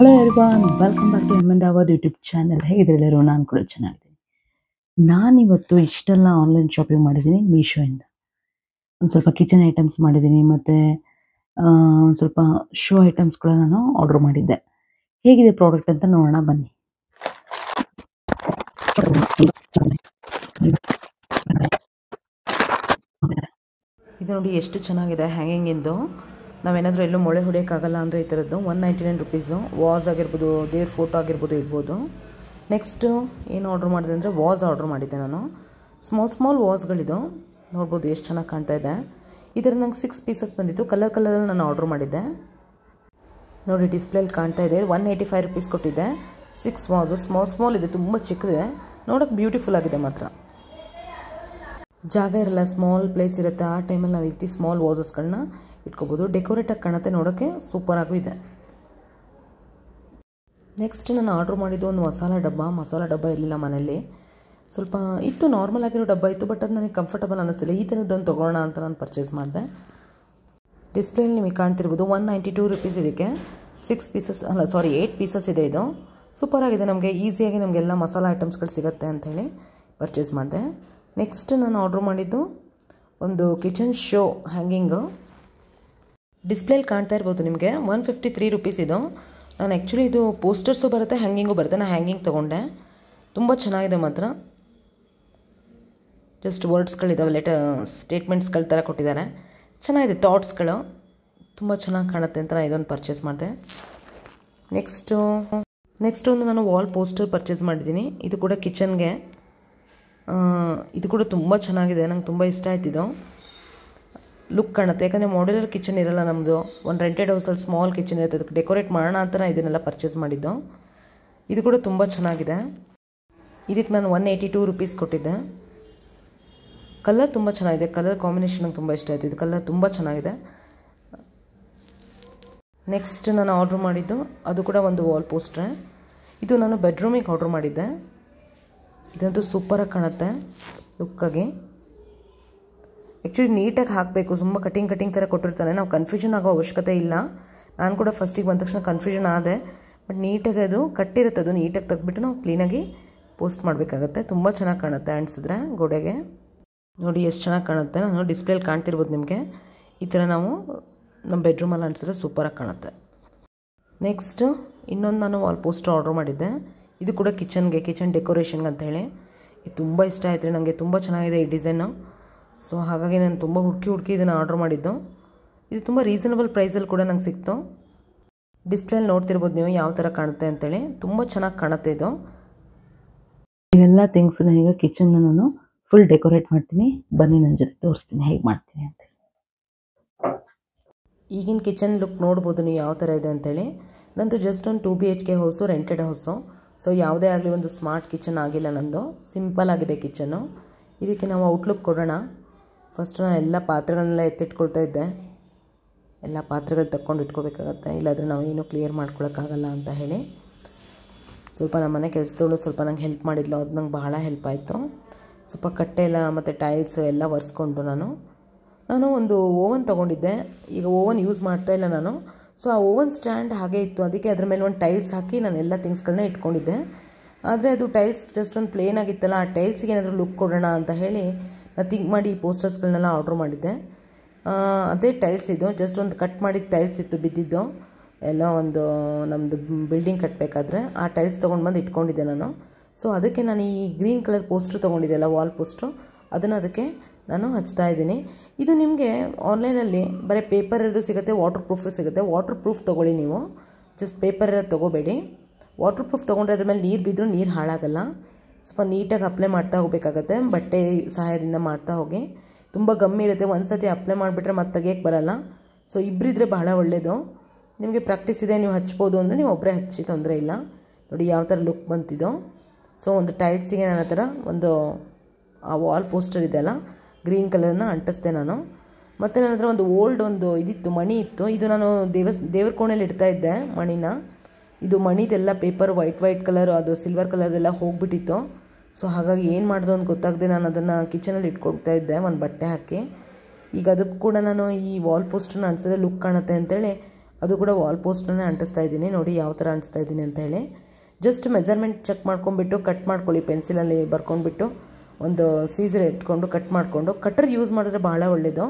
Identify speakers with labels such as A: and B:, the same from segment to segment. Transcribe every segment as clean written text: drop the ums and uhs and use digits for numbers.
A: Hello everyone, welcome back to ಹೆಮ್ಮಂದಾವರ್ YouTube channel. ಹೇಗಿದ್ರೆಲ್ಲರೂ? ನಾನು ಕೂಡ ಚೆನ್ನಾಗಿದ್ದೀನಿ. ನಾನಿವತ್ತು ಇಷ್ಟೆಲ್ಲ ಆನ್ಲೈನ್ ಶಾಪಿಂಗ್ ಮಾಡಿದ್ದೀನಿ ಮೀಶೋಯಿಂದ. ಒಂದು ಸ್ವಲ್ಪ ಕಿಚನ್ ಐಟಮ್ಸ್ ಮಾಡಿದ್ದೀನಿ, ಮತ್ತು ಒಂದು ಸ್ವಲ್ಪ ಶೂ ಐಟಮ್ಸ್ ಕೂಡ ನಾನು ಆರ್ಡರ್ ಮಾಡಿದ್ದೆ. ಹೇಗಿದೆ ಪ್ರಾಡಕ್ಟ್ ಅಂತ ನೋಡೋಣ ಬನ್ನಿ. ಇದು ನೋಡಿ ಎಷ್ಟು ಚೆನ್ನಾಗಿದೆ ಹ್ಯಾಂಗಿಂಗಿಂದು. ನಾವೇನಾದರೂ ಎಲ್ಲೂ ಮೊಳೆ ಹೊಡೆಯೋಕ್ಕಾಗಲ್ಲ ಅಂದರೆ ಈ ಥರದ್ದು 199 ರುಪೀಸು. ವಾಸ್ ಆಗಿರ್ಬೋದು, ದೇವ್ರ ಫೋಟೋ ಆಗಿರ್ಬೋದು ಇಡ್ಬೋದು. ನೆಕ್ಸ್ಟು ಏನು ಆರ್ಡ್ರ್ ಮಾಡಿದೆ ಅಂದರೆ ವಾಸ್ ಆರ್ಡ್ರ್ ಮಾಡಿದ್ದೆ ನಾನು. ಸ್ಮಾಲ್ ವಾಸ್ಗಳಿದು ನೋಡ್ಬೋದು ಎಷ್ಟು ಚೆನ್ನಾಗಿ ಕಾಣ್ತಾ ಇದೆ. ಇದರ ನಂಗೆ 6 ಪೀಸಸ್ ಬಂದಿತ್ತು. ಕಲರಲ್ಲಿ ನಾನು ಆರ್ಡ್ರ್ ಮಾಡಿದ್ದೆ. ನೋಡಿ ಡಿಸ್ಪ್ಲೇಲಿ ಕಾಣ್ತಾ ಇದೆ. 185 ರುಪೀಸ್ ಕೊಟ್ಟಿದ್ದೆ. 6 ವಾಸು ಸ್ಮಾಲ್ ಇದೆ, ತುಂಬ ಚಿಕ್ಕದಿದೆ. ನೋಡೋಕ್ಕೆ ಬ್ಯೂಟಿಫುಲ್ ಆಗಿದೆ ಮಾತ್ರ. ಜಾಗ ಇರಲ್ಲ, ಸ್ಮಾಲ್ ಪ್ಲೇಸ್ ಇರುತ್ತೆ. ಆ ಟೈಮಲ್ಲಿ ನಾವು ಈ ರೀತಿ ಸ್ಮಾಲ್ ವಾಸಸ್ಗಳನ್ನ ಇಟ್ಕೋಬೋದು. ಡೆಕೋರೇಟಾಗಿ ಕಾಣುತ್ತೆ, ನೋಡೋಕ್ಕೆ ಸೂಪರಾಗೂ ಇದೆ. ನೆಕ್ಸ್ಟ್ ನಾನು ಆರ್ಡ್ರ್ ಮಾಡಿದ್ದು ಒಂದು ಮಸಾಲ ಡಬ್ಬ ಇರಲಿಲ್ಲ ಮನೇಲಿ. ಸ್ವಲ್ಪ ಇತ್ತು, ನಾರ್ಮಲ್ ಆಗಿರೋ ಡಬ್ಬ ಇತ್ತು, ಬಟ್ ಅದು ನನಗೆ ಕಂಫರ್ಟಬಲ್ ಅನ್ನಿಸ್ತಿಲ್ಲ. ಈ ಥರದ್ದೊಂದು ತೊಗೊಳ್ಳೋಣ ಅಂತ ನಾನು ಪರ್ಚೇಸ್ ಮಾಡಿದೆ. ಡಿಸ್ಪ್ಲೇಲಿ ನಿಮಗೆ ಕಾಣ್ತಿರ್ಬೋದು 192 ರುಪೀಸ್ ಇದಕ್ಕೆ. 8 ಪೀಸಸ್ ಇದೆ ಇದು. ಸೂಪರಾಗಿದೆ, ನಮಗೆ ಈಸಿಯಾಗಿ ನಮಗೆಲ್ಲ ಮಸಾಲ ಐಟಮ್ಸ್ಗಳು ಸಿಗುತ್ತೆ ಅಂಥೇಳಿ ಪರ್ಚೇಸ್ ಮಾಡಿದೆ. ನೆಕ್ಸ್ಟ್ ನಾನು ಆರ್ಡ್ರ್ ಮಾಡಿದ್ದು ಒಂದು ಕಿಚನ್ ಶೋ ಹ್ಯಾಂಗಿಂಗು. ಡಿಸ್ಪ್ಲೇಲಿ ಕಾಣ್ತಾ ಇರ್ಬೋದು ನಿಮಗೆ 153 ರುಪೀಸ್ ಇದು. ನಾನು ಆ್ಯಕ್ಚುಲಿ ಇದು ಪೋಸ್ಟರ್ಸು ಬರುತ್ತೆ, ಹ್ಯಾಂಗಿಂಗು ಬರುತ್ತೆ. ನಾನು ಹ್ಯಾಂಗಿಂಗ್ ತೊಗೊಂಡೆ. ತುಂಬ ಚೆನ್ನಾಗಿದೆ ಮಾತ್ರ. ಜಸ್ಟ್ ವರ್ಡ್ಸ್ಗಳಿದ್ದಾವೆ, ಸ್ಟೇಟ್ಮೆಂಟ್ಸ್ಗಳ ಥರ ಕೊಟ್ಟಿದ್ದಾರೆ. ಚೆನ್ನಾಗಿದೆ, ಥಾಟ್ಸ್ಗಳು ತುಂಬ ಚೆನ್ನಾಗಿ ಕಾಣುತ್ತೆ ಅಂತ ನಾನು ಇದೊಂದು ಪರ್ಚೇಸ್ ಮಾಡಿದೆ. ನೆಕ್ಸ್ಟ್ ಒಂದು ನಾನು ವಾಲ್ ಪೋಸ್ಟರ್ ಪರ್ಚೇಸ್ ಮಾಡಿದ್ದೀನಿ. ಇದು ಕೂಡ ಕಿಚನ್ಗೆ. ಇದು ಕೂಡ ತುಂಬ ಚೆನ್ನಾಗಿದೆ, ನಂಗೆ ತುಂಬ ಇಷ್ಟ ಆಯ್ತಿದ್ದು. ಲುಕ್ ಕಾಣುತ್ತೆ, ಯಾಕಂದರೆ ಮಾಡ್ಯುಲರ್ ಕಿಚನ್ ಇರಲ್ಲ ನಮ್ಮದು. ಒಂದು ರೆಂಟೆಡ್ ಹೌಸಲ್ಲಿ ಸ್ಮಾಲ್ ಕಿಚನ್ ಇರುತ್ತೆ, ಅದಕ್ಕೆ ಡೆಕೋರೇಟ್ ಮಾಡೋಣ ಅಂತ ನಾನು ಇದನ್ನೆಲ್ಲ ಪರ್ಚೇಸ್ ಮಾಡಿದ್ದು. ಇದು ಕೂಡ ತುಂಬ ಚೆನ್ನಾಗಿದೆ. ಇದಕ್ಕೆ ನಾನು 182 ರುಪೀಸ್ ಕೊಟ್ಟಿದ್ದೆ. ಕಲರ್ ತುಂಬ ಚೆನ್ನಾಗಿದೆ, ಕಲರ್ ಕಾಂಬಿನೇಷನ್ ನಂಗೆ ತುಂಬ ಇಷ್ಟ ಆಯಿತು. ಇದು ಕಲರ್ ತುಂಬ ಚೆನ್ನಾಗಿದೆ. ನೆಕ್ಸ್ಟ್ ನಾನು ಆರ್ಡ್ರ್ ಮಾಡಿದ್ದು ಅದು ಕೂಡ ಒಂದು ವಾಲ್ ಪೋಸ್ಟ್ರೆ. ಇದು ನಾನು ಬೆಡ್ರೂಮಿಗೆ ಆರ್ಡ್ರ್ ಮಾಡಿದ್ದೆ. ಇದಂತೂ ಸೂಪರಾಗಿ ಕಾಣುತ್ತೆ ಲುಕ್ಕಾಗಿ. ಆ್ಯಕ್ಚುಲಿ ನೀಟಾಗಿ ಹಾಕಬೇಕು, ತುಂಬ ಕಟಿಂಗ್ ಥರ ಕೊಟ್ಟಿರ್ತಾನೆ. ನಾವು ಕನ್ಫ್ಯೂಷನ್ ಆಗೋ ಅವಶ್ಯಕತೆ ಇಲ್ಲ. ನಾನು ಕೂಡ ಫಸ್ಟಿಗೆ ಬಂದ ತಕ್ಷಣ ಕನ್ಫ್ಯೂಷನ್ ಆದೆ, ಬಟ್ ನೀಟಾಗಿ ಅದು ಕಟ್ಟಿರುತ್ತೆ. ಅದು ನೀಟಾಗಿ ತೆಗೆದ್ಬಿಟ್ಟು ನಾವು ಕ್ಲೀನಾಗಿ ಪೋಸ್ಟ್ ಮಾಡಬೇಕಾಗತ್ತೆ. ತುಂಬ ಚೆನ್ನಾಗಿ ಕಾಣುತ್ತೆ ಅಂಟಿಸಿದ್ರೆ ಗೋಡೆಗೆ. ನೋಡಿ ಎಷ್ಟು ಚೆನ್ನಾಗಿ ಕಾಣುತ್ತೆ. ನಾನು ಡಿಸ್ಪ್ಲೇಲಿ ಕಾಣ್ತಿರ್ಬೋದು ನಿಮಗೆ. ಈ ಥರ ನಾವು ನಮ್ಮ ಬೆಡ್ರೂಮಲ್ಲಿ ಅಂಟಿಸಿದ್ರೆ ಸೂಪರಾಗಿ ಕಾಣುತ್ತೆ. ನೆಕ್ಸ್ಟು ಇನ್ನೊಂದು ನಾನು ವಾಲ್ ಪೋಸ್ಟರ್ ಆರ್ಡ್ರ್ ಮಾಡಿದ್ದೆ. ಇದು ಕೂಡ ಕಿಚನ್ ಡೆಕೋರೇಷನ್ಗೆ ಅಂತೇಳಿ. ಇದು ತುಂಬ ಇಷ್ಟ ಆಯ್ತು ರೀ ನನಗೆ. ತುಂಬ ಚೆನ್ನಾಗಿದೆ ಈ ಡಿಸೈನು. ಸೊ ಹಾಗಾಗಿ ನಾನು ತುಂಬ ಹುಡುಕಿ ಇದನ್ನು ಆರ್ಡ್ರ್ ಮಾಡಿದ್ದು. ಇದು ತುಂಬ ರೀಸನಬಲ್ ಪ್ರೈಸಲ್ಲಿ ಕೂಡ ನಂಗೆ ಸಿಕ್ತು. ಡಿಸ್ಪ್ಲೇಲಿ ನೋಡ್ತಿರ್ಬೋದು ನೀವು ಯಾವ ಥರ ಕಾಣುತ್ತೆ ಅಂತೇಳಿ. ತುಂಬ ಚೆನ್ನಾಗಿ ಕಾಣುತ್ತೆ ಇದು. ಇವೆಲ್ಲ ಥಿಂಗ್ಸ್ನ ಈಗ ಕಿಚನ್ನ ನಾನು ಫುಲ್ ಡೆಕೋರೇಟ್ ಮಾಡ್ತೀನಿ. ಬನ್ನಿ ನನ್ನ ಜೊತೆ ತೋರಿಸ್ತೀನಿ ಹೇಗೆ ಮಾಡ್ತೀನಿ ಅಂತೇಳಿ. ಈಗಿನ ಕಿಚನ್ ಲುಕ್ ನೋಡ್ಬೋದು ನೀವು ಯಾವ ಥರ ಇದೆ ಅಂತೇಳಿ. ನಂದು ಜಸ್ಟ್ ಒಂದು 2 BHK house, rented house. So ಯಾವುದೇ ಆಗಲಿ ಒಂದು ಸ್ಮಾರ್ಟ್ ಕಿಚನ್ ಆಗಿಲ್ಲ ನಂದು. ಸಿಂಪಲ್ ಆಗಿದೆ ಕಿಚನ್ನು. ಇದಕ್ಕೆ ನಾವು ಔಟ್ಲುಕ್ ಕೊಡೋಣ. ಫಸ್ಟ್ ನಾನು ಎಲ್ಲ ಪಾತ್ರೆಗಳನ್ನೆಲ್ಲ ಎತ್ತಿಟ್ಕೊಳ್ತಾ ಇದ್ದೆ. ಎಲ್ಲ ಪಾತ್ರೆಗಳು ತಕ್ಕೊಂಡು ಇಟ್ಕೋಬೇಕಾಗತ್ತೆ, ಇಲ್ಲಾಂದರೆ ನಾವು ಏನೂ ಕ್ಲಿಯರ್ ಮಾಡ್ಕೊಳಕ್ಕಾಗಲ್ಲ ಅಂತ ಹೇಳಿ. ಸ್ವಲ್ಪ ನಮ್ಮ ಮನೆ ಕೆಲಸದವಳು ಸ್ವಲ್ಪ ನಂಗೆ ಹೆಲ್ಪ್ ಮಾಡಿದ್ಲು, ಅದು ನಂಗೆ ಬಹಳ ಹೆಲ್ಪ್ ಆಯಿತು. ಸ್ವಲ್ಪ ಕಟ್ಟೆ ಎಲ್ಲ ಮತ್ತು ಟೈಲ್ಸ್ ಎಲ್ಲ ಒರೆಸ್ಕೊಂಡು ನಾನು ಒಂದು ಓವನ್ ತೊಗೊಂಡಿದ್ದೆ. ಈಗ ಓವನ್ ಯೂಸ್ ಮಾಡ್ತಾಯಿಲ್ಲ ನಾನು. ಸೊ ಆ ಓವನ್ ಸ್ಟ್ಯಾಂಡ್ ಹಾಗೆ ಇತ್ತು, ಅದಕ್ಕೆ ಅದ್ರ ಮೇಲೆ ಒಂದು ಟೈಲ್ಸ್ ಹಾಕಿ ನಾನು ಎಲ್ಲ ಥಿಂಗ್ಸ್ಗಳನ್ನ ಇಟ್ಕೊಂಡಿದ್ದೆ. ಆದರೆ ಅದು ಟೈಲ್ಸ್ ಜಸ್ಟ್ ಒಂದು ಪ್ಲೇನ್ ಆಗಿತ್ತಲ್ಲ, ಆ ಟೈಲ್ಸಿಗೆ ಏನಾದರೂ ಲುಕ್ ಕೊಡೋಣ ಅಂತ ಹೇಳಿ ನಾನು ಥಿಂಕ್ ಮಾಡಿ ಈ ಪೋಸ್ಟರ್ಸ್ಗಳನ್ನೆಲ್ಲ ಆರ್ಡ್ರ್ ಮಾಡಿದ್ದೆ. ಅದೇ ಟೈಲ್ಸ್ ಇದು, ಜಸ್ಟ್ ಒಂದು ಕಟ್ ಮಾಡಿದ ಟೈಲ್ಸ್ ಇತ್ತು ಬಿದ್ದಿದ್ದು. ಎಲ್ಲ ಒಂದು ನಮ್ಮದು ಬಿಲ್ಡಿಂಗ್ ಕಟ್ಟಬೇಕಾದ್ರೆ ಆ ಟೈಲ್ಸ್ ತೊಗೊಂಡು ಬಂದು ಇಟ್ಕೊಂಡಿದ್ದೆ ನಾನು. ಸೊ ಅದಕ್ಕೆ ನಾನು ಈ ಗ್ರೀನ್ ಕಲರ್ ಪೋಸ್ಟ್ರು ತೊಗೊಂಡಿದ್ದೆ ಅಲ್ಲ, ವಾಲ್ ಪೋಸ್ಟ್ರು, ಅದನ್ನು ಅದಕ್ಕೆ ನಾನು ಹಚ್ತಾ ಇದ್ದೀನಿ. ಇದು ನಿಮಗೆ ಆನ್ಲೈನಲ್ಲಿ ಬರೀ ಪೇಪರ್ ಇರೋದು ಸಿಗುತ್ತೆ, ವಾಟರ್ ಪ್ರೂಫು ಸಿಗುತ್ತೆ. ವಾಟರ್ ಪ್ರೂಫ್ ತೊಗೊಳ್ಳಿ ನೀವು, ಜಸ್ಟ್ ಪೇಪರ್ ಇರೋದು ತೊಗೋಬೇಡಿ. ವಾಟರ್ ಪ್ರೂಫ್ ತೊಗೊಂಡ್ರೆ ಅದ್ರ ಮೇಲೆ ನೀರು ಬಿದ್ದರೂ ನೀರು ಹಾಳಾಗಲ್ಲ. ಸ್ವಲ್ಪ ನೀಟಾಗಿ ಅಪ್ಲೈ ಮಾಡ್ತಾ ಹೋಗಬೇಕಾಗತ್ತೆ, ಬಟ್ಟೆ ಸಹಾಯದಿಂದ ಮಾಡ್ತಾ ಹೋಗಿ. ತುಂಬ ಗಮ್ಮಿ ಇರುತ್ತೆ, ಒಂದು ಸತಿ ಅಪ್ಲೈ ಮಾಡಿಬಿಟ್ರೆ ಮತ್ತೆ ತೆಗಿಯೋಕ್ಕೆ ಬರೋಲ್ಲ. ಸೊ ಇಬ್ಬರಿದ್ರೆ ಬಹಳ ಒಳ್ಳೆಯದು. ನಿಮಗೆ ಪ್ರಾಕ್ಟೀಸ್ ಇದೆ, ನೀವು ಹಚ್ಬೋದು ಅಂದರೆ ನೀವು ಒಬ್ಬರೇ ಹಚ್ಚಿ, ತೊಂದರೆ ಇಲ್ಲ. ನೋಡಿ ಯಾವ ಥರ ಲುಕ್ ಬಂತಿದ್ದೋ. ಸೊ ಒಂದು ಟೈಲ್ಸಿಗೆ ನನ್ನ ಹತ್ರ ಒಂದು ಆ ವಾಲ್ ಪೋಸ್ಟರ್ ಇದೆಯಲ್ಲ ಗ್ರೀನ್ ಕಲರ್ನ ಅಂಟಿಸ್ದೆ ನಾನು. ಮತ್ತು ನನ್ನ ಹತ್ರ ಒಂದು ಇದಿತ್ತು, ಮಣಿ ಇತ್ತು. ಇದು ನಾನು ದೇವ್ರ ಕೋಣೆಯಲ್ಲಿ ಇಡ್ತಾ ಇದ್ದೆ ಮಣಿನ. ಇದು ಮಣಿದೆಲ್ಲ ಪೇಪರ್ ವೈಟ್ ಕಲರ್, ಅದು ಸಿಲ್ವರ್ ಕಲರ್ದೆಲ್ಲ ಹೋಗ್ಬಿಟ್ಟಿತ್ತು. ಸೊ ಹಾಗಾಗಿ ಏನು ಮಾಡೋದು ಅಂತ ಗೊತ್ತಾಗದೆ ನಾನು ಅದನ್ನು ಕಿಚನಲ್ಲಿ ಇಟ್ಕೊಳ್ತಾ ಇದ್ದೆ ಒಂದು ಬಟ್ಟೆ ಹಾಕಿ. ಈಗ ಅದಕ್ಕೂ ಕೂಡ ನಾನು ಈ ವಾಲ್ ಪೋಸ್ಟರ್ನ ಅಂಟಿಸಿದ್ರೆ ಲುಕ್ ಕಾಣುತ್ತೆ ಅಂತೇಳಿ ಅದು ಕೂಡ ವಾಲ್ ಪೋಸ್ಟನ್ನೇ ಅಂಟಿಸ್ತಾ ಇದ್ದೀನಿ. ನೋಡಿ ಯಾವ ಥರ ಅಂಟಿಸ್ತಾ ಇದ್ದೀನಿ ಅಂತ ಹೇಳಿ. ಜಸ್ಟ್ ಮೆಜರ್ಮೆಂಟ್ ಚೆಕ್ ಮಾಡ್ಕೊಂಡ್ಬಿಟ್ಟು ಕಟ್ ಮಾಡ್ಕೊಳ್ಳಿ. ಪೆನ್ಸಿಲಲ್ಲಿ ಬರ್ಕೊಂಡ್ಬಿಟ್ಟು ಒಂದು ಸೀಸರ್ ಇಟ್ಕೊಂಡು ಕಟ್ ಮಾಡಿಕೊಂಡು, ಕಟ್ರ್ ಯೂಸ್ ಮಾಡಿದ್ರೆ ಭಾಳ ಒಳ್ಳೆಯದು.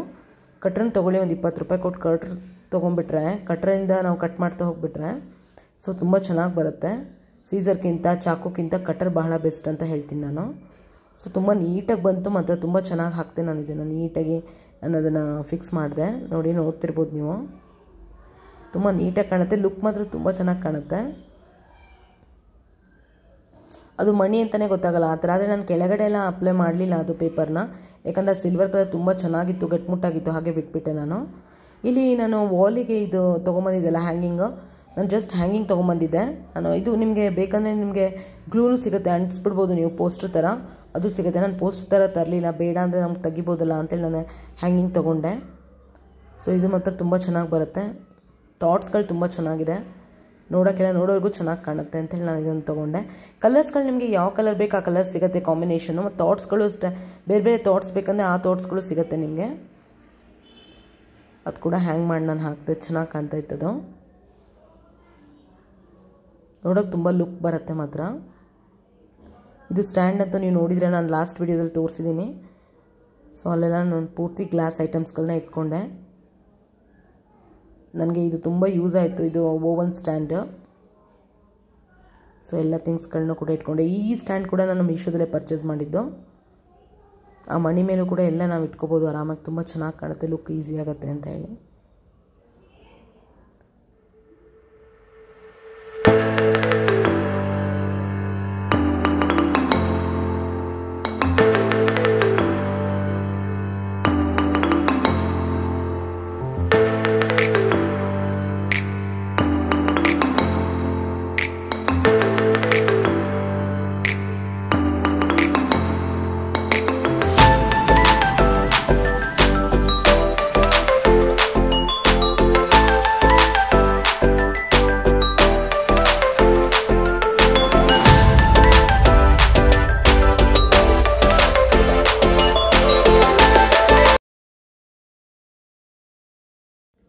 A: ಕಟ್ರನ್ನ ತೊಗೊಳ್ಳಿ, ಒಂದು 20 ರೂಪಾಯಿ ಕೊಟ್ಟು ಕಟ್ರ್ ತೊಗೊಂಡ್ಬಿಟ್ರೆ, ಕಟ್ರಿಂದ ನಾವು ಕಟ್ ಮಾಡ್ತಾ ಹೋಗಿಬಿಟ್ರೆ ಸೊ ತುಂಬ ಚೆನ್ನಾಗಿ ಬರುತ್ತೆ. ಸೀಸರ್ಗಿಂತ ಚಾಕುಕ್ಕಿಂತ ಕಟ್ರ್ ಬಹಳ ಬೆಸ್ಟ್ ಅಂತ ಹೇಳ್ತೀನಿ ನಾನು. ಸೊ ತುಂಬ ನೀಟಾಗಿ ಬಂತು, ಮತ್ತು ತುಂಬ ಚೆನ್ನಾಗಿ ಹಾಕ್ತೆ ನಾನು ಇದನ್ನು. ನೀಟಾಗಿ ನಾನು ಅದನ್ನು ಫಿಕ್ಸ್ ಮಾಡಿದೆ. ನೋಡಿ, ನೋಡ್ತಿರ್ಬೋದು ನೀವು, ತುಂಬ ನೀಟಾಗಿ ಕಾಣುತ್ತೆ. ಲುಕ್ ಮಾತ್ರ ತುಂಬ ಚೆನ್ನಾಗಿ ಕಾಣುತ್ತೆ. ಅದು ಮಣಿ ಅಂತಲೇ ಗೊತ್ತಾಗಲ್ಲ ಆ ಥರ. ಆದರೆ ನಾನು ಕೆಳಗಡೆ ಎಲ್ಲ ಅಪ್ಲೈ ಮಾಡಲಿಲ್ಲ ಅದು ಪೇಪರ್ನ, ಯಾಕಂದರೆ ಸಿಲ್ವರ್ ಕಲರ್ ತುಂಬ ಚೆನ್ನಾಗಿತ್ತು, ಗಟ್ಟಿಮುಟ್ಟಾಗಿತ್ತು, ಹಾಗೆ ಬಿಟ್ಬಿಟ್ಟೆ ನಾನು. ಇಲ್ಲಿ ನಾನು ವಾಲಿಗೆ ಇದು ತೊಗೊಂಬಂದಿದ್ದೆಲ್ಲ ಹ್ಯಾಂಗಿಂಗು, ನಾನು ಜಸ್ಟ್ ಹ್ಯಾಂಗಿಂಗ್ ತೊಗೊಂಬಂದಿದ್ದೆ ನಾನು. ಇದು ನಿಮಗೆ ಬೇಕಂದರೆ ನಿಮಗೆ ಗ್ಲೂನು ಸಿಗುತ್ತೆ, ಅಂಟಿಸ್ಬಿಡ್ಬೋದು ನೀವು, ಪೋಸ್ಟ್ರ್ ಥರ ಅದು ಸಿಗುತ್ತೆ. ನಾನು ಪೋಸ್ಟರ್ ಥರ ತರಲಿಲ್ಲ, ಬೇಡ ಅಂದರೆ ನಮ್ಗೆ ತೆಗಿಬೋದಲ್ಲ ಅಂತೇಳಿ ನಾನು ಹ್ಯಾಂಗಿಂಗ್ ತೊಗೊಂಡೆ. ಸೊ ಇದು ಮಾತ್ರ ತುಂಬ ಚೆನ್ನಾಗಿ ಬರುತ್ತೆ. ಥಾಟ್ಸ್ಗಳು ತುಂಬ ಚೆನ್ನಾಗಿದೆ, ನೋಡೋರಿಗೂ ಚೆನ್ನಾಗಿ ಕಾಣುತ್ತೆ ಅಂತೇಳಿ ನಾನು ಇದನ್ನು ತೊಗೊಂಡೆ. ಕಲರ್ಸ್ಗಳು ನಿಮಗೆ ಯಾವ ಕಲರ್ ಬೇಕು ಆ ಕಲರ್ ಸಿಗುತ್ತೆ ಕಾಂಬಿನೇಷನು. ಮತ್ತು ಥಾಟ್ಸ್ಗಳು ಅಷ್ಟೇ, ಬೇರೆ ಬೇರೆ ಥಾಟ್ಸ್ ಬೇಕಂದರೆ ಆ ಥಾಟ್ಸ್ಗಳು ಸಿಗುತ್ತೆ ನಿಮಗೆ. ಅದು ಕೂಡ ಹ್ಯಾಂಗ್ ಮಾಡಿ ನಾನು ಹಾಕಿದೆ, ಚೆನ್ನಾಗಿ ಕಾಣ್ತಾ ಇತ್ತದು. ನೋಡೋಕೆ ತುಂಬ ಲುಕ್ ಬರುತ್ತೆ ಮಾತ್ರ. ಇದು ಸ್ಟ್ಯಾಂಡ್ ಅಂತೂ ನೀವು ನೋಡಿದರೆ ನಾನು ಲಾಸ್ಟ್ ವಿಡಿಯೋದಲ್ಲಿ ತೋರಿಸಿದ್ದೀನಿ. ಸೊ ಅಲ್ಲೆಲ್ಲ ನಾನು ಪೂರ್ತಿ ಗ್ಲಾಸ್ ಐಟಮ್ಸ್ಗಳನ್ನ ಇಟ್ಕೊಂಡೆ. ನನಗೆ ಇದು ತುಂಬ ಯೂಸ್ ಆಯಿತು, ಇದು ಓವನ್ ಸ್ಟ್ಯಾಂಡು. ಸೊ ಎಲ್ಲ ಥಿಂಗ್ಸ್ಗಳನ್ನೂ ಕೂಡ ಇಟ್ಕೊಂಡೆ. ಈ ಸ್ಟ್ಯಾಂಡ್ ಕೂಡ ನಾನು ಮೀಶೋದಲ್ಲೇ ಪರ್ಚೇಸ್ ಮಾಡಿದ್ದು. ಆ ಮಣಿ ಮೇಲೂ ಕೂಡ ಎಲ್ಲ ನಾವು ಇಟ್ಕೋಬೋದು ಆರಾಮಾಗಿ, ತುಂಬ ಚೆನ್ನಾಗಿ ಕಾಣುತ್ತೆ, ಲುಕ್ ಈಸಿ ಆಗುತ್ತೆ ಅಂತ ಹೇಳಿ.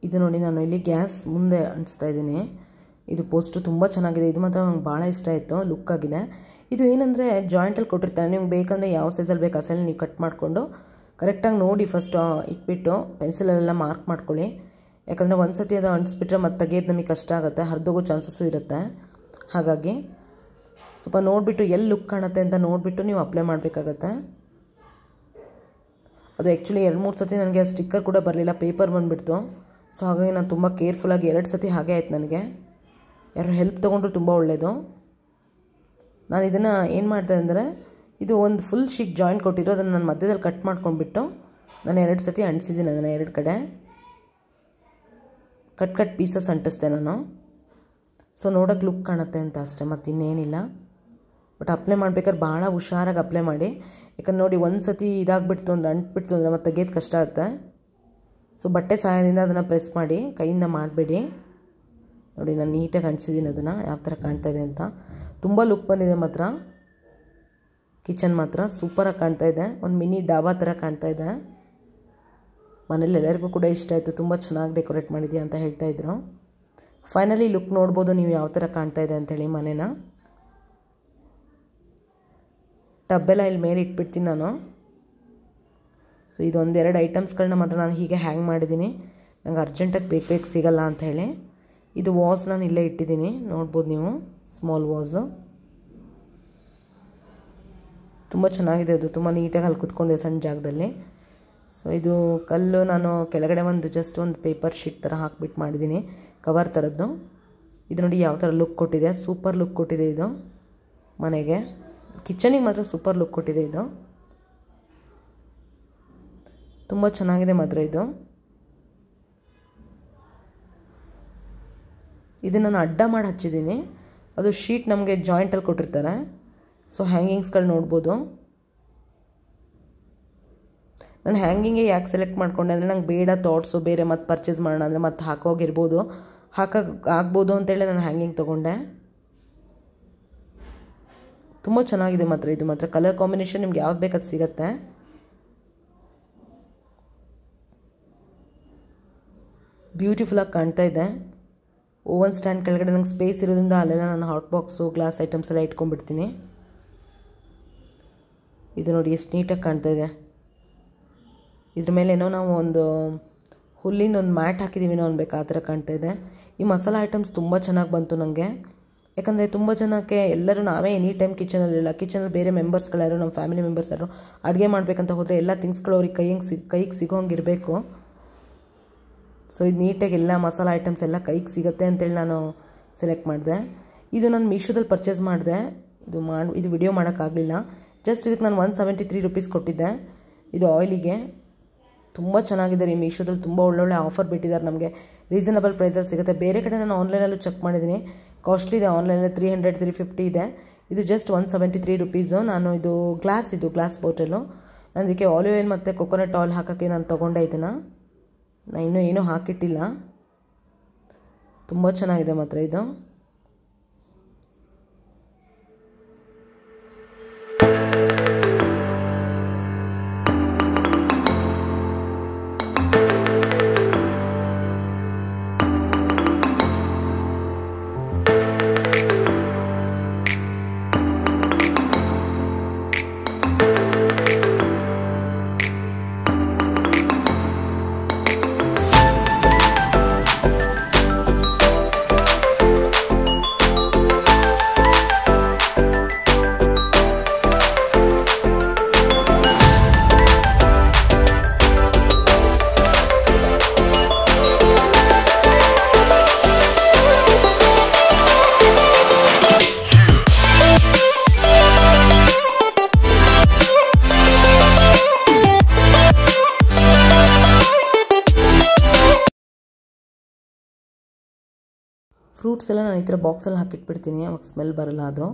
A: ಇದು ನೋಡಿ, ನಾನು ಇಲ್ಲಿ ಗ್ಯಾಸ್ ಮುಂದೆ ಅಂಟಿಸ್ತಾ ಇದ್ದೀನಿ. ಇದು ಪೋಸ್ಟು ತುಂಬ ಚೆನ್ನಾಗಿದೆ, ಇದು ಮಾತ್ರ ನಂಗೆ ಭಾಳ ಇಷ್ಟ ಆಯಿತು, ಲುಕ್ ಆಗಿದೆ. ಇದು ಏನಂದರೆ ಜಾಯಿಂಟಲ್ಲಿ ಕೊಟ್ಟಿರ್ತಾರೆ, ನಿಮ್ಗೆ ಬೇಕಂದರೆ ಯಾವ ಸೈಜಲ್ಲಿ ಬೇಕು ಆ ಸೈಜಲ್ಲಿ ನೀವು ಕಟ್ ಮಾಡಿಕೊಂಡು ಕರೆಕ್ಟಾಗಿ ನೋಡಿ ಫಸ್ಟು ಇಟ್ಬಿಟ್ಟು ಪೆನ್ಸಿಲಲ್ಲೆಲ್ಲ ಮಾರ್ಕ್ ಮಾಡ್ಕೊಳ್ಳಿ. ಯಾಕಂದರೆ ಒಂದು ಸತಿ ಅದು ಅಂಟಿಸ್ಬಿಟ್ರೆ ಮತ್ತೆ ತೆಗೆಯೋದು ನಮಗೆ ಕಷ್ಟ ಆಗುತ್ತೆ, ಹರಿದೋಗೋ ಚಾನ್ಸಸ್ಸು ಇರುತ್ತೆ. ಹಾಗಾಗಿ ಸ್ವಲ್ಪ ನೋಡಿಬಿಟ್ಟು ಎಲ್ಲಿ ಲುಕ್ ಕಾಣುತ್ತೆ ಅಂತ ನೋಡಿಬಿಟ್ಟು ನೀವು ಅಪ್ಲೈ ಮಾಡಬೇಕಾಗತ್ತೆ. ಅದು ಆ್ಯಕ್ಚುಲಿ 2-3 ಸತಿ ನನಗೆ ಸ್ಟಿಕ್ಕರ್ ಕೂಡ ಬರಲಿಲ್ಲ, ಪೇಪರ್ ಬಂದುಬಿಡ್ತು. ಸೊ ಹಾಗಾಗಿ ನಾನು ತುಂಬ ಕೇರ್ಫುಲ್ಲಾಗಿ 2 ಸತಿ ಹಾಗೆ ಆಯ್ತು ನನಗೆ. ಯಾರು ಹೆಲ್ಪ್ ತೊಗೊಂಡ್ರು ತುಂಬ ಒಳ್ಳೆಯದು. ನಾನು ಇದನ್ನು ಏನು ಮಾಡಿದೆ ಅಂದರೆ, ಇದು ಒಂದು ಫುಲ್ ಶೀಟ್ ಜಾಯಿಂಟ್ ಕೊಟ್ಟಿರೋ ಅದನ್ನು ನಾನು ಮಧ್ಯದಲ್ಲಿ ಕಟ್ ಮಾಡ್ಕೊಂಡ್ಬಿಟ್ಟು ನಾನು 2 ಸತಿ ಅಂಟಿಸಿದ್ದೀನಿ. ಅದನ್ನು 2 ಕಡೆ ಕಟ್ ಪೀಸಸ್ ಅಂಟಿಸ್ದೆ ನಾನು. ಸೊ ನೋಡೋಕ್ಕೆ ಲುಕ್ ಕಾಣುತ್ತೆ ಅಂತ ಅಷ್ಟೇ, ಮತ್ತು ಇನ್ನೇನಿಲ್ಲ. ಬಟ್ ಅಪ್ಲೈ ಮಾಡ್ಬೇಕಾದ್ರೆ ಭಾಳ ಹುಷಾರಾಗಿ ಅಪ್ಲೈ ಮಾಡಿ, ಯಾಕಂದ್ರೆ ನೋಡಿ ಒಂದು ಸತಿ ಇದಾಗ್ಬಿಡ್ತು ಅಂದರೆ ಅಂಟ್ಬಿಡ್ತು ಅಂದರೆ ಮತ್ತೆ ತೆಗೆಯೋದು ಕಷ್ಟ ಆಗುತ್ತೆ. ಸೊ ಬಟ್ಟೆ ಸಹಾಯದಿಂದ ಅದನ್ನು ಪ್ರೆಸ್ ಮಾಡಿ, ಕೈಯಿಂದ ಮಾಡಬೇಡಿ. ನೋಡಿ ನಾನು ನೀಟಾಗಿ ಅಂಟಿಸಿದ್ದೀನಿ ಅದನ್ನು, ಯಾವ ಥರ ಕಾಣ್ತಾ ಇದೆ ಅಂತ. ತುಂಬ ಲುಕ್ ಬಂದಿದೆ ಮಾತ್ರ. ಕಿಚನ್ ಮಾತ್ರ ಸೂಪರಾಗಿ ಕಾಣ್ತಾ ಇದೆ, ಒಂದು ಮಿನಿ ಡಾಬಾ ಥರ ಕಾಣ್ತಾ ಇದೆ. ಮನೇಲಿ ಎಲ್ಲರಿಗೂ ಕೂಡ ಇಷ್ಟ ಆಯಿತು, ತುಂಬ ಚೆನ್ನಾಗಿ ಡೆಕೋರೇಟ್ ಮಾಡಿದ್ಯಾ ಅಂತ ಹೇಳ್ತಾಯಿದ್ರು. ಫೈನಲಿ ಲುಕ್ ನೋಡ್ಬೋದು ನೀವು ಯಾವ ಥರ ಕಾಣ್ತಾ ಇದೆ ಅಂಥೇಳಿ ಮನೇನ. ಟಬ್ಬೆಲ್ಲ ಇಲ್ಲಿ ಮೇಲೆ ಇಟ್ಬಿಡ್ತೀನಿ ನಾನು. ಸೊ ಇದು 1-2 ಐಟಮ್ಸ್ಗಳನ್ನ ಮಾತ್ರ ನಾನು ಹೀಗೆ ಹ್ಯಾಂಗ್ ಮಾಡಿದ್ದೀನಿ, ನಂಗೆ ಅರ್ಜೆಂಟಾಗಿ ಬೇಕು ಸಿಗಲ್ಲ ಅಂಥೇಳಿ. ಇದು ವಾಸ್ ನಾನು ಇಲ್ಲೇ ಇಟ್ಟಿದ್ದೀನಿ, ನೋಡ್ಬೋದು ನೀವು, ಸ್ಮಾಲ್ ವಾಸು. ತುಂಬ ಚೆನ್ನಾಗಿದೆ, ಅದು ತುಂಬ ನೀಟಾಗಿ ಅಲ್ಲಿ ಕೂತ್ಕೊಂಡಿದೆ ಸಣ್ಣ ಜಾಗದಲ್ಲಿ. ಸೊ ಇದು ಕಲ್ಲು ನಾನು ಕೆಳಗಡೆ ಜಸ್ಟ್ ಒಂದು ಪೇಪರ್ ಶೀಟ್ ಥರ ಹಾಕ್ಬಿಟ್ಟು ಮಾಡಿದ್ದೀನಿ, ಕವರ್ ಥರದ್ದು. ಇದು ನೋಡಿ ಯಾವ ಥರ ಲುಕ್ ಕೊಟ್ಟಿದೆ, ಸೂಪರ್ ಲುಕ್ ಕೊಟ್ಟಿದೆ ಇದು ಮನೆಗೆ. ಕಿಚನಿಗೆ ಮಾತ್ರ ಸೂಪರ್ ಲುಕ್ ಕೊಟ್ಟಿದೆ ಇದು, ತುಂಬ ಚೆನ್ನಾಗಿದೆ ಮಾತ್ರ ಇದು. ಇದು ನಾನು ಅಡ್ಡ ಮಾಡಿ ಹಚ್ಚಿದ್ದೀನಿ, ಅದು ಶೀಟ್ ನಮಗೆ ಜಾಯಿಂಟಲ್ಲಿ ಕೊಟ್ಟಿರ್ತಾರೆ. ಸೊ ಹ್ಯಾಂಗಿಂಗ್ಸ್ಗಳು ನೋಡ್ಬೋದು. ನಾನು ಹ್ಯಾಂಗಿಂಗೇ ಯಾಕೆ ಸೆಲೆಕ್ಟ್ ಮಾಡ್ಕೊಂಡೆ ಅಂದರೆ, ನಂಗೆ ಬೇಡ ಥಾಟ್ಸು ಬೇರೆ ಮತ್ತೆ ಪರ್ಚೇಸ್ ಮಾಡೋಣ ಅಂದರೆ ಮತ್ತೆ ಹಾಕೋಗಿರ್ಬೋದು, ಆಗ್ಬೋದು ಅಂತೇಳಿ ನಾನು ಹ್ಯಾಂಗಿಂಗ್ ತೊಗೊಂಡೆ. ತುಂಬ ಚೆನ್ನಾಗಿದೆ ಮಾತ್ರ ಇದು ಮಾತ್ರ. ಕಲರ್ ಕಾಂಬಿನೇಷನ್ ನಿಮ್ಗೆ ಯಾವ್ದು ಬೇಕಾದ ಸಿಗುತ್ತೆ. ಬ್ಯೂಟಿಫುಲ್ಲಾಗಿ ಕಾಣ್ತಾ ಇದೆ. ಓವನ್ ಸ್ಟ್ಯಾಂಡ್ ಕೆಳಗಡೆ ನಂಗೆ ಸ್ಪೇಸ್ ಇರೋದ್ರಿಂದ ಅಲ್ಲೆಲ್ಲ ನಾನು ಹಾಟ್ ಬಾಕ್ಸು ಗ್ಲಾಸ್ ಐಟಮ್ಸ್ ಎಲ್ಲ ಇಟ್ಕೊಂಡ್ಬಿಡ್ತೀನಿ. ಇದು ನೋಡಿ ಎಷ್ಟು ನೀಟಾಗಿ ಕಾಣ್ತಾ ಇದೆ. ಇದ್ರ ಮೇಲೇನೋ ನಾವು ಒಂದು ಹುಲ್ಲಿಂದ ಒಂದು ಮ್ಯಾಟ್ ಹಾಕಿದ್ದೀವಿನೋ ಅನ್ಬೇಕು, ಆ ಥರ ಕಾಣ್ತಾ ಇದೆ. ಈ ಮಸಾಲ ಐಟಮ್ಸ್ ತುಂಬ ಚೆನ್ನಾಗಿ ಬಂತು ನನಗೆ. ಯಾಕಂದರೆ ತುಂಬ ಜನಕ್ಕೆ ಎಲ್ಲರೂ ನಾವೇ ಎನಿ ಟೈಮ್ ಕಿಚನಲ್ಲಿ ಬೇರೆ ಮೆಂಬರ್ಸ್ಗಳು ಯಾರು ನಮ್ಮ ಫ್ಯಾಮಿಲಿ ಮೆಂಬರ್ಸ್ ಯಾರು ಅಡುಗೆ ಮಾಡಬೇಕಂತ ಹೋದರೆ ಎಲ್ಲ ಥಿಂಗ್ಸ್ಗಳು ಅವ್ರಿಗೆ ಕೈಗೆ ಸಿಗೋಂಗಿರಬೇಕು. ಸೊ ಇದು ನೀಟಾಗಿ ಎಲ್ಲ ಮಸಾಲ ಐಟಮ್ಸ್ ಎಲ್ಲ ಕೈಗೆ ಸಿಗುತ್ತೆ ಅಂತೇಳಿ ನಾನು ಸೆಲೆಕ್ಟ್ ಮಾಡಿದೆ. ಇದು ನಾನು ಮೀಶೋದಲ್ಲಿ ಪರ್ಚೇಸ್ ಮಾಡಿದೆ. ಇದು ವಿಡಿಯೋ ಮಾಡೋಕ್ಕಾಗಲಿಲ್ಲ. ಜಸ್ಟ್ ಇದಕ್ಕೆ ನಾನು 173 ರೂಪೀಸ್ ಕೊಟ್ಟಿದ್ದೆ. ಇದು ಆಯಿಲಿಗೆ ತುಂಬ ಚೆನ್ನಾಗಿದೆ ರೀ. ಮೀಶೋದಲ್ಲಿ ತುಂಬ ಒಳ್ಳೊಳ್ಳೆ ಆಫರ್ ಬಿಟ್ಟಿದ್ದಾರೆ, ನಮಗೆ ರೀಸನಬಲ್ ಪ್ರೈಸಲ್ಲಿ ಸಿಗುತ್ತೆ. ಬೇರೆ ಕಡೆ ನಾನು ಆನ್ಲೈನಲ್ಲೂ ಚೆಕ್ ಮಾಡಿದ್ದೀನಿ, ಕಾಸ್ಟ್ಲಿ ಇದೆ. ಆನ್ಲೈನಲ್ಲಿ 300 350 ಇದೆ. ಇದು ಜಸ್ಟ್ 173 ರೂಪೀಸು. ನಾನು ಇದು ಗ್ಲಾಸ್ ಬಾಟಲು. ನಾನು ಇದಕ್ಕೆ ಆಲಿವ್ ಆಯಿಲ್ ಮತ್ತು ಕೊಕೊನಟ್ ಆಯಿಲ್ ಹಾಕೋಕ್ಕೆ ನಾನು ತೊಗೊಂಡೆ. ಇದನ್ನು ನಾನು ಇನ್ನೂ ಏನೂ ಹಾಕಿಟ್ಟಿಲ್ಲ. ತುಂಬ ಚೆನ್ನಾಗಿದೆ ಮಾತ್ರ ಇದು. ಫ್ರೂಟ್ಸ್ ಎಲ್ಲ ನಾನು ಈ ಥರ ಬಾಕ್ಸಲ್ಲಿ ಹಾಕಿಟ್ಬಿಡ್ತೀನಿ, ಅವಾಗ ಸ್ಮೆಲ್ ಬರೋಲ್ಲ. ಅದು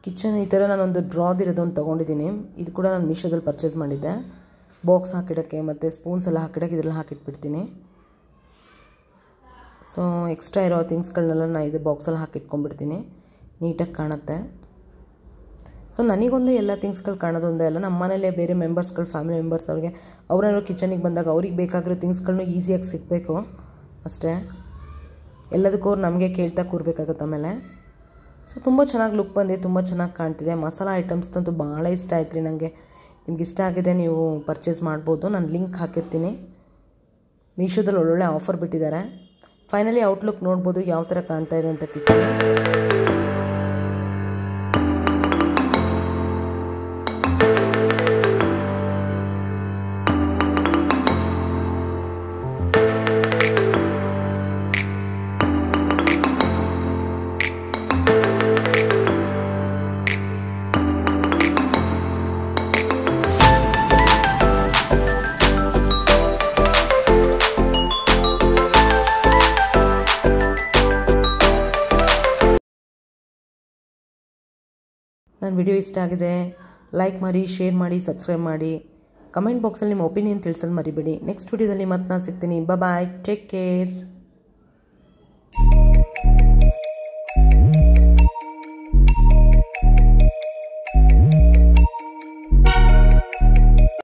A: ಕಿಚನ್ ಈ ಥರ ನಾನೊಂದು ಡ್ರಾದಿರೋದು ಒಂದು ತೊಗೊಂಡಿದ್ದೀನಿ. ಇದು ಕೂಡ ನಾನು ಮೀಶೋದಲ್ಲಿ ಪರ್ಚೇಸ್ ಮಾಡಿದ್ದೆ. ಬಾಕ್ಸ್ ಹಾಕಿಡೋಕ್ಕೆ ಮತ್ತು ಸ್ಪೂನ್ಸ್ ಎಲ್ಲ ಹಾಕಿಡೋಕ್ಕೆ ಇದೆಲ್ಲ ಹಾಕಿಟ್ಬಿಡ್ತೀನಿ. ಸೊ ಎಕ್ಸ್ಟ್ರಾ ಇರೋ ಥಿಂಗ್ಸ್ಗಳನ್ನೆಲ್ಲ ನಾನು ಇದು ಬಾಕ್ಸಲ್ಲಿ ಹಾಕಿಟ್ಕೊಂಡ್ಬಿಡ್ತೀನಿ, ನೀಟಾಗಿ ಕಾಣುತ್ತೆ. ಸೊ ನನಗೊಂದು ಎಲ್ಲ ಥಿಂಗ್ಸ್ಗಳು ಕಾಣೋದು ಒಂದೇ ಅಲ್ಲ, ನಮ್ಮ ಮನೇಲೆ ಬೇರೆ ಮೆಂಬರ್ಸ್ಗಳು ಫ್ಯಾಮಿಲಿ ಮೆಂಬರ್ಸ್ ಅವ್ರೇನೋ ಕಿಚನಿಗೆ ಬಂದಾಗ ಅವ್ರಿಗೆ ಬೇಕಾಗಿರೋ ಥಿಂಗ್ಸ್ಗಳನ್ನೂ ಈಸಿಯಾಗಿ ಸಿಗಬೇಕು ಅಷ್ಟೇ. ಎಲ್ಲದಕ್ಕೂ ಅವ್ರು ನಮಗೆ ಕೇಳ್ತಾ ಕೂರಬೇಕಾಗತ್ತೆ ಆಮೇಲೆ. ಸೊ ತುಂಬ ಚೆನ್ನಾಗಿ ಲುಕ್ ಬಂದಿದೆ, ತುಂಬ ಚೆನ್ನಾಗಿ ಕಾಣ್ತಿದೆ. ಮಸಾಲ ಐಟಮ್ಸ್ದಂತೂ ಭಾಳ ಇಷ್ಟ ಆಯ್ತು ರೀ ನನಗೆ. ನಿಮ್ಗೆ ಇಷ್ಟ ಆಗಿದೆ ನೀವು ಪರ್ಚೇಸ್ ಮಾಡ್ಬೋದು. ನಾನು ಲಿಂಕ್ ಹಾಕಿರ್ತೀನಿ. ಮೀಶೋದಲ್ಲಿ ಒಳ್ಳೊಳ್ಳೆ ಆಫರ್ ಬಿಟ್ಟಿದ್ದಾರೆ. ಫೈನಲಿ ಔಟ್ಲುಕ್ ನೋಡ್ಬೋದು ಯಾವ ಥರ ಕಾಣ್ತಾ ಇದೆ ಅಂತ ಕಿಚನ್. ನನ್ನ ವಿಡಿಯೋ ಇಷ್ಟ ಆಗಿದೆ ಲೈಕ್ ಮಾಡಿ, ಶೇರ್ ಮಾಡಿ, ಸಬ್ಸ್ಕ್ರೈಬ್ ಮಾಡಿ. ಕಮೆಂಟ್ ಬಾಕ್ಸಲ್ಲಿ ನಿಮ್ಮ ಒಪಿನಿಯನ್ ತಿಳಿಸಲು ಮರಿಬೇಡಿ. ನೆಕ್ಸ್ಟ್ ವಿಡಿಯೋದಲ್ಲಿ ಮತ್ತೆ ನಾನು ಸಿಗ್ತೀನಿ. ಬಾಯ್, ಟೇಕ್ ಕೇರ್.